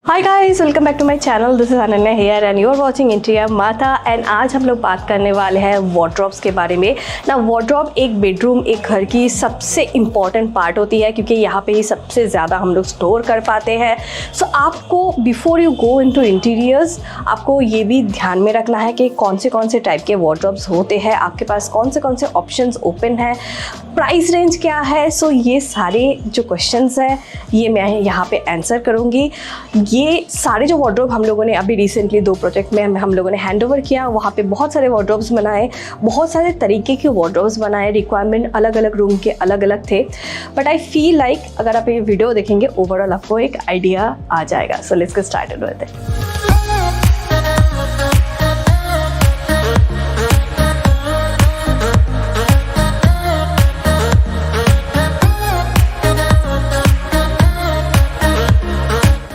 Hi guys, welcome back to my channel. This is Ananya here and you are watching interior Mata. And आज हम लोग बात करने वाले हैं वार्डरोब्स के बारे में। ना वार्डरोब एक बेडरूम, एक घर की सबसे इम्पॉर्टेंट पार्ट होती है क्योंकि यहाँ पे ही सबसे ज़्यादा हम लोग स्टोर कर पाते हैं। सो आपको before you go into interiors आपको ये भी ध्यान में रखना है कि कौन से टाइप के वार्डरोब्स होते हैं, आपके पास कौन से ऑप्शंस ओपन है, प्राइस रेंज क्या है। सो ये सारे जो क्वेश्चंस हैं ये मैं यहाँ पे आंसर करूँगी। ये सारे जो वार्डरोब हम लोगों ने अभी रिसेंटली 2 प्रोजेक्ट में हम लोगों ने हैंड ओवर किया, वहाँ पे बहुत सारे वार्डरोब्स बनाए, बहुत सारे तरीके के वार्डरोब्स बनाए। रिक्वायरमेंट अलग अलग रूम के अलग अलग थे, बट आई फील लाइक अगर आप ये वीडियो देखेंगे ओवरऑल आपको एक आइडिया आ जाएगा। So let's get started with it.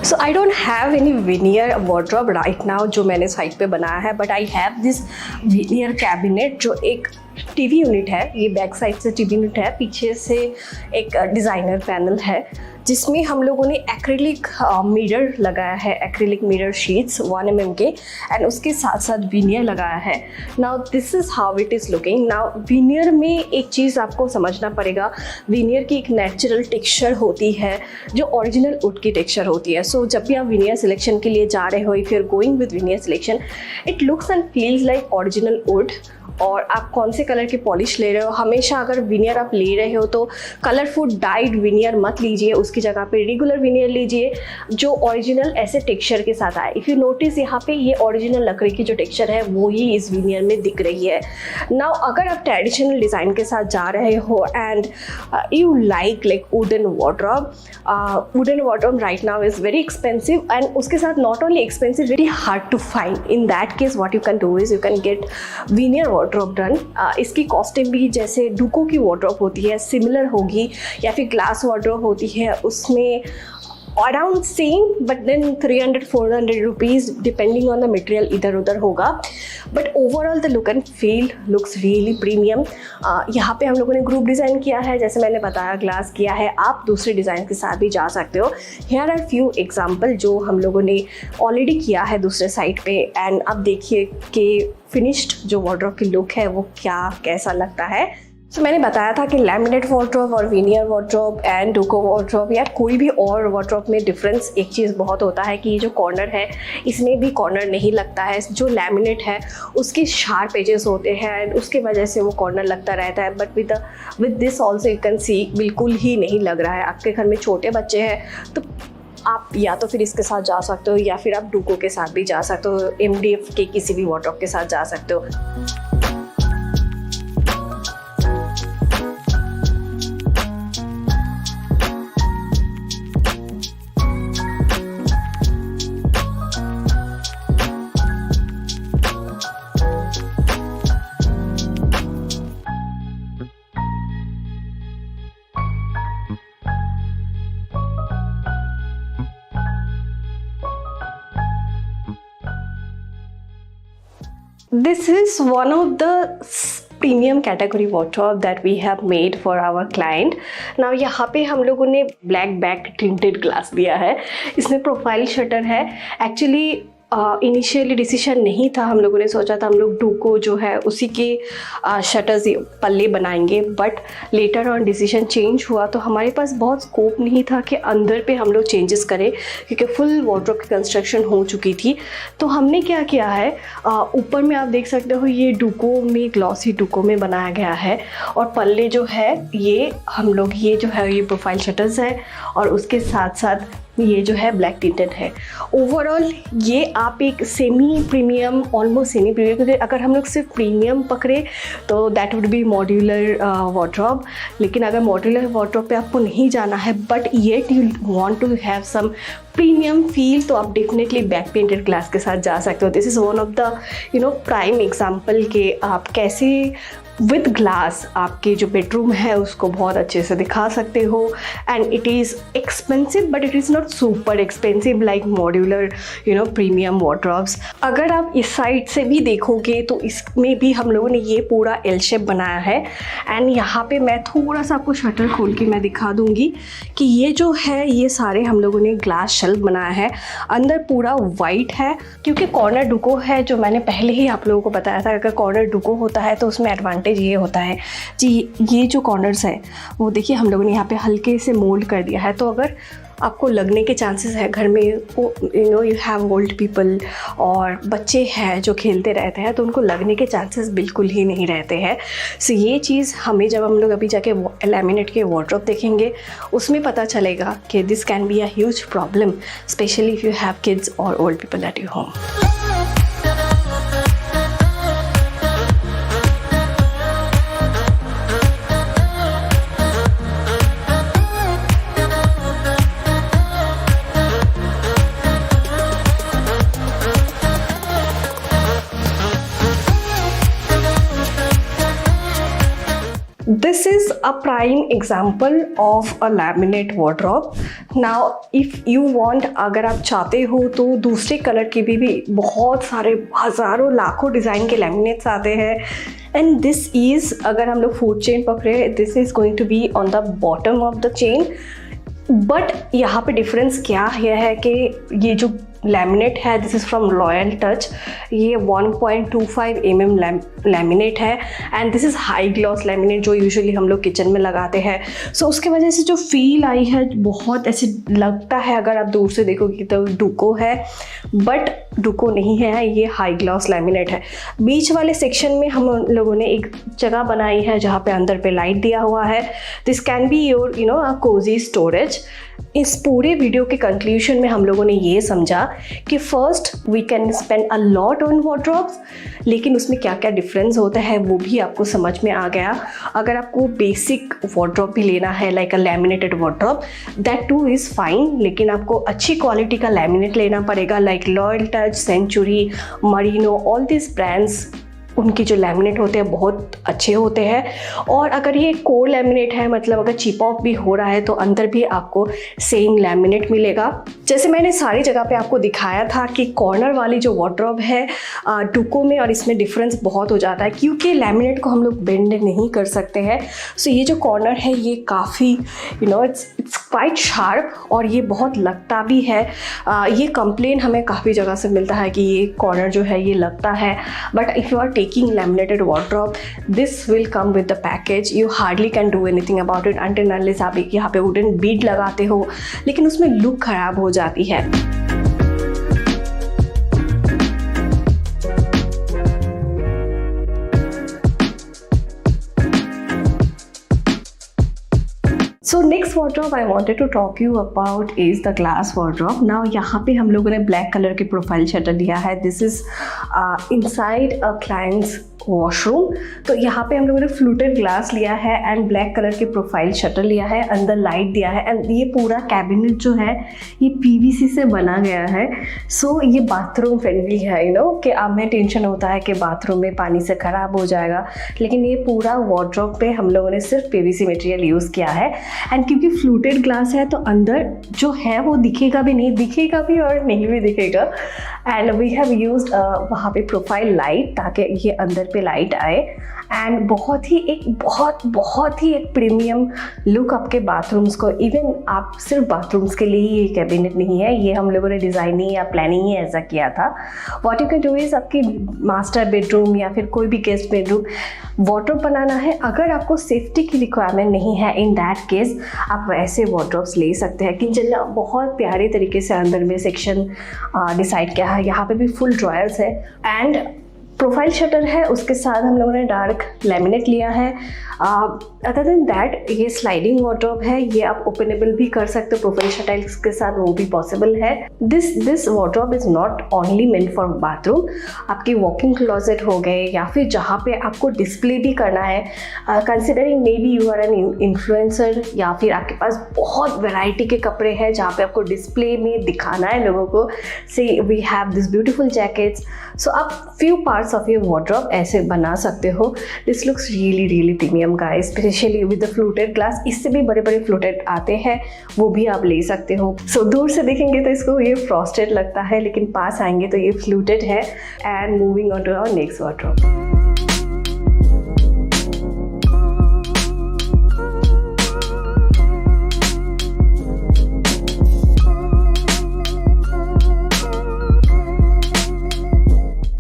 So I don't have any veneer wardrobe right now जो मैंने साइट पे बनाया है, but I have this veneer cabinet जो एक टीवी यूनिट है। ये बैक साइड से टीवी यूनिट है, पीछे से एक डिज़ाइनर पैनल है जिसमें हम लोगों ने एक्रिलिक मिरर लगाया है, एक्रिलिक मिरर शीट्स 1 mm के, एंड उसके साथ साथ विनियर लगाया है। Now this is how it is looking. Now veneer में एक चीज़ आपको समझना पड़ेगा, विनियर की एक नेचुरल टेक्सचर होती है जो ओरिजिनल वुड की टेक्सचर होती है। सो जब भी आप विनियर सिलेक्शन के लिए जा रहे हो, if you are going with veneer selection, it looks and feels like original wood. और आप कौन से कलर के पॉलिश ले रहे हो, हमेशा अगर विनियर आप ले रहे हो तो कलरफुल डाइड विनियर मत लीजिए, उसकी जगह पे रेगुलर विनियर लीजिए जो ओरिजिनल ऐसे टेक्सचर के साथ आए। इफ़ यू नोटिस यहाँ पे ये ओरिजिनल लकड़ी की जो टेक्सचर है वो ही इस विनियर में दिख रही है। नाउ अगर आप ट्रेडिशनल डिज़ाइन के साथ जा रहे हो and you like wooden wardrobe right now is very expensive, and उसके साथ not only expensive, very hard to find. In that case what you can do is you can get veneer wardrobe done. इसकी costing भी जैसे डुको की wardrobe होती है similar होगी, या फिर ग्लास वार्डरोब होती है उसमें around same, but then 300-400 rupees depending on the material इधर उधर होगा। But overall the look and feel looks really premium. यहाँ पे हम लोगों ने ग्रुप डिज़ाइन किया है, जैसे मैंने बताया ग्लास किया है। आप दूसरे डिज़ाइन के साथ भी जा सकते हो। हियर आर फ्यू एग्जाम्पल जो हम लोगों ने ऑलरेडी किया है दूसरे साइट पे, एंड अब देखिए कि फिनिश्ड जो वार्डरोब की लुक है वो कैसा लगता है। सो मैंने बताया था कि लैमिनेट वार्डरोब और विनियर वार्डरोब एंड डुको वार्डरोब या कोई भी और वार्डरोब में डिफरेंस एक चीज़ बहुत होता है कि ये जो कॉर्नर है इसमें भी कॉर्नर नहीं लगता है। जो लैमिनेट है उसके शार्प एजेस होते हैं एंड उसके वजह से वो कॉर्नर लगता रहता है, but with this also you can see बिल्कुल ही नहीं लग रहा है। आपके घर में छोटे बच्चे हैं तो आप या तो फिर इसके साथ जा सकते हो या फिर आप डुको के साथ भी जा सकते हो, MDF के किसी भी वार्डरोब के साथ जा सकते हो। This is one of the premium category wardrobe that we have made for our client. Now यहाँ पे हम लोगों ने black back tinted glass दिया है, इसमें प्रोफाइल शटर है। एक्चुअली इनिशियली डिसीजन नहीं था, हम लोगों ने सोचा था हम लोग डुको जो है उसी के शटर्स पल्ले बनाएंगे, but later on decision change हुआ तो हमारे पास बहुत स्कोप नहीं था कि अंदर पे हम लोग चेंजेस करें क्योंकि फुल वार्डरोब की कंस्ट्रक्शन हो चुकी थी। तो हमने क्या किया है, ऊपर में आप देख सकते हो ये डुको में, ग्लॉसी डुको में बनाया गया है, और पल्ले जो है ये हम लोग ये जो है ये प्रोफाइल शटर्स है और उसके साथ साथ ये जो है ब्लैक टिंटेड है। ओवरऑल ये आप एक semi premium, almost semi premium, क्योंकि अगर हम लोग सिर्फ प्रीमियम पकड़े तो that would be modular wardrobe. लेकिन अगर मॉड्यूलर वार्डरोब पे आपको नहीं जाना है but yet you want to have some premium feel, तो आप डेफिनेटली बैक पेंटेड ग्लास के साथ जा सकते हो। This is one of the prime example के आप कैसे विद ग्लास आपके जो बेडरूम है उसको बहुत अच्छे से दिखा सकते हो। And it is expensive but it is not super expensive like modular premium wardrobes. अगर आप इस साइड से भी देखोगे तो इसमें भी हम लोगों ने ये पूरा एल शेप बनाया है। एंड यहाँ पे मैं थोड़ा सा आपको शटर खोल के मैं दिखा दूँगी कि ये जो है ये सारे हम लोगों ने ग्लास शेल्फ बनाया है। अंदर पूरा वाइट है क्योंकि कॉर्नर डुको है, जो मैंने पहले ही आप लोगों को बताया था। अगर कॉर्नर डुको होता है तो उसमें एडवांटेज ये होता है जी, ये जो कॉर्नर्स हैं वो देखिए हम लोगों ने यहाँ पे हल्के से मोल्ड कर दिया है। तो अगर आपको लगने के चांसेस है घर में यू हैव ओल्ड पीपल और बच्चे हैं जो खेलते रहते हैं तो उनको लगने के चांसेस बिल्कुल ही नहीं रहते हैं। सो ये चीज़ हमें जब हम लोग अभी जाके लैमिनेट के वार्डरोब देखेंगे उसमें पता चलेगा कि this can be a huge problem, especially if you have kids और old people at your home. This is a prime example of a laminate wardrobe. Now, if you want, अगर आप चाहते हो तो दूसरे कलर के भी बहुत सारे हज़ारों लाखों डिज़ाइन के लैमिनेट्स आते हैं। एंड दिस इज़, अगर हम लोग फूड चेन पकड़े, this is going to be on the bottom of the chain. But यहाँ पे डिफरेंस क्या है कि ये जो लैमिनेट है this is from royal touch, ये 1.25 mm लैमिनेट है। And this is high gloss laminate जो यूजुअली हम लोग किचन में लगाते हैं। सो उसके वजह से जो फील आई है बहुत ऐसे लगता है, अगर आप दूर से देखोगे तो डुको है, बट डुको नहीं है, ये हाई ग्लॉस लैमिनेट है। बीच वाले सेक्शन में हम लोगों ने एक जगह बनाई है जहाँ पे अंदर पे लाइट दिया हुआ है। This can be your a cozy storage. इस पूरे वीडियो के कंक्लूजन में हम लोगों ने ये समझा कि first we can spend a lot on wardrobes, लेकिन उसमें क्या क्या डिफरेंस होता है वो भी आपको समझ में आ गया। अगर आपको बेसिक वार्डरोब भी लेना है like a laminated wardrobe, that too is fine, लेकिन आपको अच्छी क्वालिटी का लैमिनेट लेना पड़ेगा like Royal Touch, Century, Merino, all this brands, उनकी जो लैमिनेट होते हैं बहुत अच्छे होते हैं। और अगर ये कोर लैमिनेट है, मतलब अगर चिप ऑफ भी हो रहा है तो अंदर भी आपको सेम लैमिनेट मिलेगा। जैसे मैंने सारी जगह पे आपको दिखाया था कि कॉर्नर वाली जो वार्डरोब है डुको में और इसमें डिफरेंस बहुत हो जाता है क्योंकि लैमिनेट को हम लोग बेंड नहीं कर सकते हैं। सो ये जो कॉर्नर है ये काफ़ी इट्स क्वाइट शार्प और ये बहुत लगता भी है। ये कंप्लेन हमें काफ़ी जगह से मिलता है कि ये कॉर्नर जो है ये लगता है। But if you are taking laminated wardrobe, this will come with the package. You hardly can do anything about it until unless आप यहाँ पे wooden bead लगाते हो, लेकिन उसमें लुक खराब हो जाती है। So next wardrobe I wanted to talk you about is the glass wardrobe. Now यहाँ पे हम लोगों ने ब्लैक कलर की प्रोफाइल शटर लिया है। This is inside a clients washroom. तो यहाँ पे हम लोगों ने फ्लूटेड ग्लास लिया है एंड ब्लैक कलर की प्रोफाइल शटर लिया है, अंदर लाइट दिया है। एंड ये पूरा कैबिनेट जो है ये पीवीसी से बना गया है। सो ये बाथरूम फ्रेंडली है, कि हमें टेंशन होता है कि बाथरूम में पानी से ख़राब हो जाएगा, लेकिन ये पूरा वार्डरोब पे हम लोगों ने सिर्फ पीवीसी मटेरियल यूज़ किया है। एंड क्योंकि फ्लूटेड ग्लास है तो अंदर जो है वो दिखेगा भी नहीं, दिखेगा भी और नहीं भी दिखेगा। एंड वी हैव यूज्ड वहाँ पे प्रोफाइल लाइट ताकि ये अंदर पे लाइट आए। एंड बहुत ही एक प्रीमियम लुक आपके बाथरूम्स को, इवन आप सिर्फ बाथरूम्स के लिए ये कैबिनेट नहीं है, ये हम लोगों ने डिज़ाइनिंग या प्लानिंग ही ऐसा किया था। What you can do is आपकी मास्टर बेडरूम या फिर कोई भी गेस्ट बेडरूम वार्डरोब बनाना है, अगर आपको सेफ्टी की रिक्वायरमेंट नहीं है, इन दैट केस आप वैसे वार्डरोब्स ले सकते हैं। किचन बहुत प्यारे तरीके से अंदर में सेक्शन डिसाइड किया है। यहाँ पे भी फुल ड्रॉयर्स है एंड प्रोफाइल शटर है, उसके साथ हम लोगों ने डार्क लैमिनेट लिया है। अदर देन दैट ये स्लाइडिंग वार्डरोब है, ये आप ओपनेबल भी कर सकते हो प्रोफाइल शटर के साथ, वो भी पॉसिबल है। This wardrobe is not only meant for bathroom, आपकी वॉकिंग क्लोजेट हो गए या फिर जहाँ पे आपको डिस्प्ले भी करना है, considering maybe you are an influencer या फिर आपके पास बहुत वैरायटी के कपड़े हैं जहाँ पे आपको डिस्प्ले में दिखाना है लोगों को। से we have this beautiful jackets. So आप few parts parts of your wardrobe ऐसे बना सकते हो। This looks really premium guys, especially with the fluted glass. इससे भी बड़े बड़े फ्लूटेड आते हैं, वो भी आप ले सकते हो। सो दूर से देखेंगे तो इसको ये फ्रॉस्टेड लगता है, लेकिन पास आएंगे तो ये फ्लूटेड है। And moving on to our next wardrobe.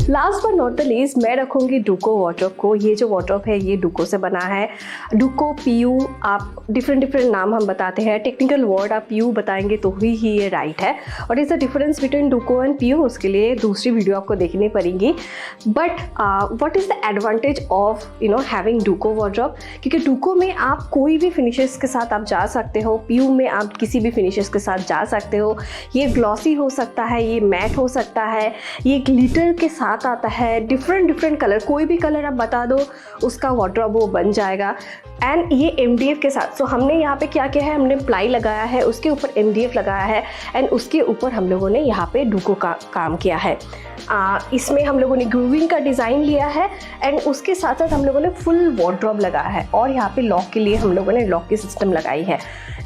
Last but not the least मैं रखूँगी डुको वार्डरोब को। ये जो वार्डरोब है ये डुको से बना है। डुको, पीयू, आप डिफरेंट नाम हम बताते हैं। टेक्निकल वर्ड आप पीयू बताएंगे तो ही ये राइट है। और is the difference between Duco and PU, उसके लिए दूसरी वीडियो आपको देखनी पड़ेगी। But what is the advantage of having Duco wardrobe? क्योंकि डुको में आप कोई भी फिनिशेस के साथ आप जा सकते हो, पीयू में आप किसी भी फिनिशेस के साथ जा सकते हो। ये ग्लॉसी हो सकता है, ये मैट हो सकता है, ये ग्लिटर के साथ आता है। डिफरेंट कलर, कोई भी कलर आप बता दो उसका वार्डरोब वो बन जाएगा। एंड ये MDF के साथ, सो हमने यहाँ पे क्या किया है, हमने प्लाई लगाया है, उसके ऊपर MDF लगाया है एंड उसके ऊपर हम लोगों ने यहाँ पे डुको का काम किया है। इसमें हम लोगों ने ग्रूविंग का डिज़ाइन लिया है एंड उसके साथ साथ हम लोगों ने फुल वार्डरोब लगाया है। और यहाँ पे लॉक के लिए हम लोगों ने लॉक की सिस्टम लगाई है।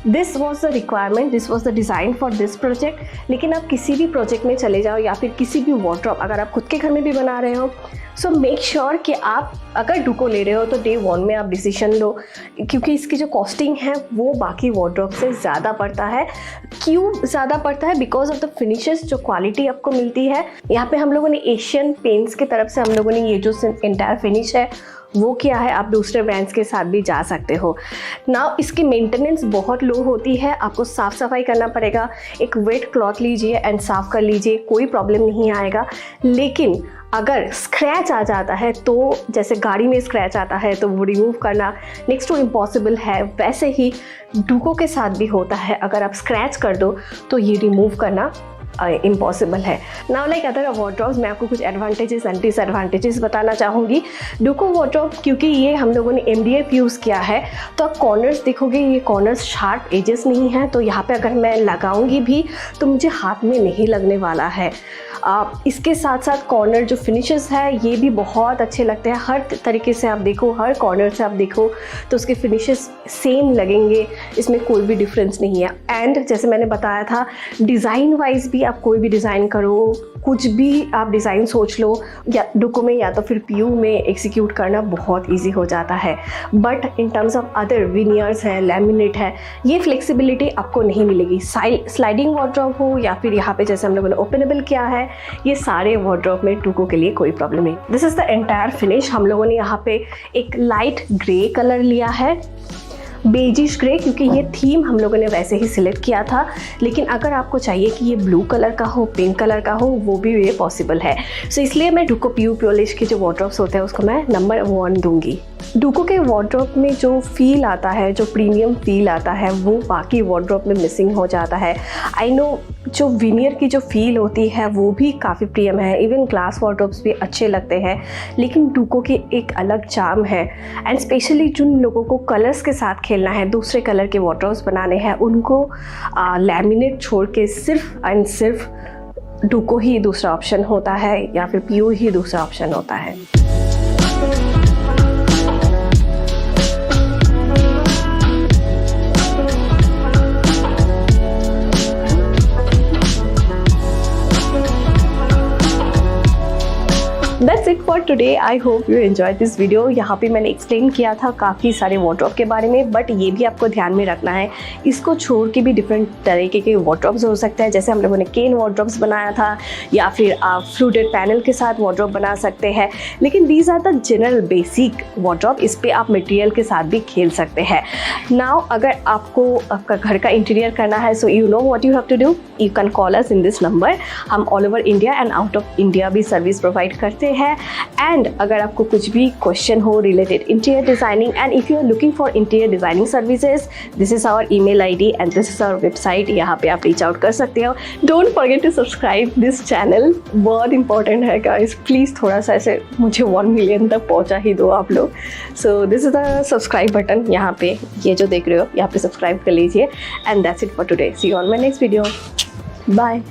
This was the requirement, this was the design for this project. लेकिन आप किसी भी प्रोजेक्ट में चले जाओ या फिर किसी भी वार्डरोब अगर आप खुद के घर में भी बना रहे हो, सो मेक श्योर कि आप अगर डुको ले रहे हो तो डे 1 में आप डिसीजन लो, क्योंकि इसकी जो कॉस्टिंग है वो बाकी वार्डरोब से ज़्यादा पड़ता है। क्यों ज़्यादा पड़ता है? बिकॉज ऑफ द फिनिशेस, जो क्वालिटी आपको मिलती है। यहाँ पे हम लोगों ने एशियन पेंट्स की तरफ से हम लोगों ने ये जो एंटायर फिनिश है वो किया है। आप दूसरे ब्रांड्स के साथ भी जा सकते हो। नाउ इसकी मेंटेनेंस बहुत लो होती है, आपको साफ़ सफाई करना पड़ेगा। एक वेट क्लॉथ लीजिए एंड साफ़ कर लीजिए, कोई प्रॉब्लम नहीं आएगा। लेकिन अगर स्क्रैच आ जाता है तो, जैसे गाड़ी में स्क्रैच आता है तो वो रिमूव करना नेक्स्ट टू इम्पॉसिबल है, वैसे ही डुको के साथ भी होता है। अगर आप स्क्रैच कर दो तो ये रिमूव करना इम्पॉसिबल है। नाउ लाइक अदर वार्डरोब्स, मैं आपको कुछ एडवांटेजेस एंड डिसएडवांटेजेस बताना चाहूँगी। डुको वार्डरोब, क्योंकि ये हम लोगों ने MDF यूज़ किया है, तो आप कॉर्नर्स देखोगे, ये कॉर्नर्स शार्प एजेस नहीं हैं, तो यहाँ पे अगर मैं लगाऊंगी भी तो मुझे हाथ में नहीं लगने वाला है। इसके साथ साथ कॉर्नर जो फिनिशेस है ये भी बहुत अच्छे लगते हैं। हर तरीके से आप देखो, हर कॉर्नर से आप देखो तो उसके फिनिशेस सेम लगेंगे, इसमें कोई भी डिफरेंस नहीं है। एंड जैसे मैंने बताया था, डिज़ाइन वाइज भी आप कोई भी डिज़ाइन करो, कुछ भी आप डिज़ाइन सोच लो, या डुको में या तो फिर पीयू में एग्जीक्यूट करना बहुत ईजी हो जाता है। But in terms of other veneers है, लैमिनेट है, ये फ्लेक्सिबिलिटी आपको नहीं मिलेगी। स्लाइडिंग वार्डरोब हो या फिर यहाँ पे जैसे हम लोगों ने ओपनेबल किया है, ये सारे वार्डरोब में डुको के लिए कोई प्रॉब्लम नहीं। This is the entire finish. हम लोगों ने यहाँ पे एक लाइट ग्रे कलर लिया है, बेजिश ग्रे, क्योंकि ये थीम हम लोगों ने वैसे ही सिलेक्ट किया था। लेकिन अगर आपको चाहिए कि ये ब्लू कलर का हो, पिंक कलर का हो, वो भी ये पॉसिबल है। सो इसलिए मैं डुको पीयू पॉलिश के जो वार्डरोब्स होते हैं उसको मैं नंबर 1 दूंगी। डुको के वार्डरोब में जो फील आता है, जो प्रीमियम फील आता है, वो बाकी वार्डरोब में मिसिंग हो जाता है। आई नो जो विनियर की जो फील होती है वो भी काफ़ी प्रीमियम है, इवन ग्लास वार्डरोब्स भी अच्छे लगते हैं, लेकिन डुको की एक अलग चार्म है। एंड स्पेशली जिन लोगों को कलर्स के साथ खेलना है, दूसरे कलर के वार्डरोब्स बनाने हैं, उनको लैमिनेट छोड़ के सिर्फ एंड सिर्फ डुको ही दूसरा ऑप्शन होता है या फिर पीयू ही दूसरा ऑप्शन होता है। That's it for today. I hope you enjoyed this video. यहाँ पे मैंने एक्सप्लेन किया था काफ़ी सारे वार्डरोब के बारे में, बट ये भी आपको ध्यान में रखना है, इसको छोड़ के भी डिफरेंट तरीके के वार्डरोब्स हो सकते हैं। जैसे हम लोगों ने केन वार्डरोब्स बनाया था, या फिर आप फ्लूटेड पैनल के साथ वार्डरोब बना सकते हैं। लेकिन these are the general basic wardrobe, इस पर आप मटेरियल के साथ भी खेल सकते हैं। नाउ अगर आपको आपका घर का इंटीरियर करना है, so you know what you have to do, you can call us in this number. हम all over India and out of India भी सर्विस प्रोवाइड करते हैं। एंड अगर आपको कुछ भी क्वेश्चन हो related interior designing, and if you are looking for interior designing services, this is our email ID and this is our website. यहाँ पे आप रीच आउट कर सकते हो। Don't forget to subscribe this channel, बहुत important है guys, please थोड़ा सा ऐसे मुझे 1 मिलियन तक पहुँचा ही दो आप लोग। So this is the subscribe button, यहाँ पे ये जो देख रहे हो यहाँ पे सब्सक्राइब कर लीजिए। And that's it for today, see you on my next video, bye.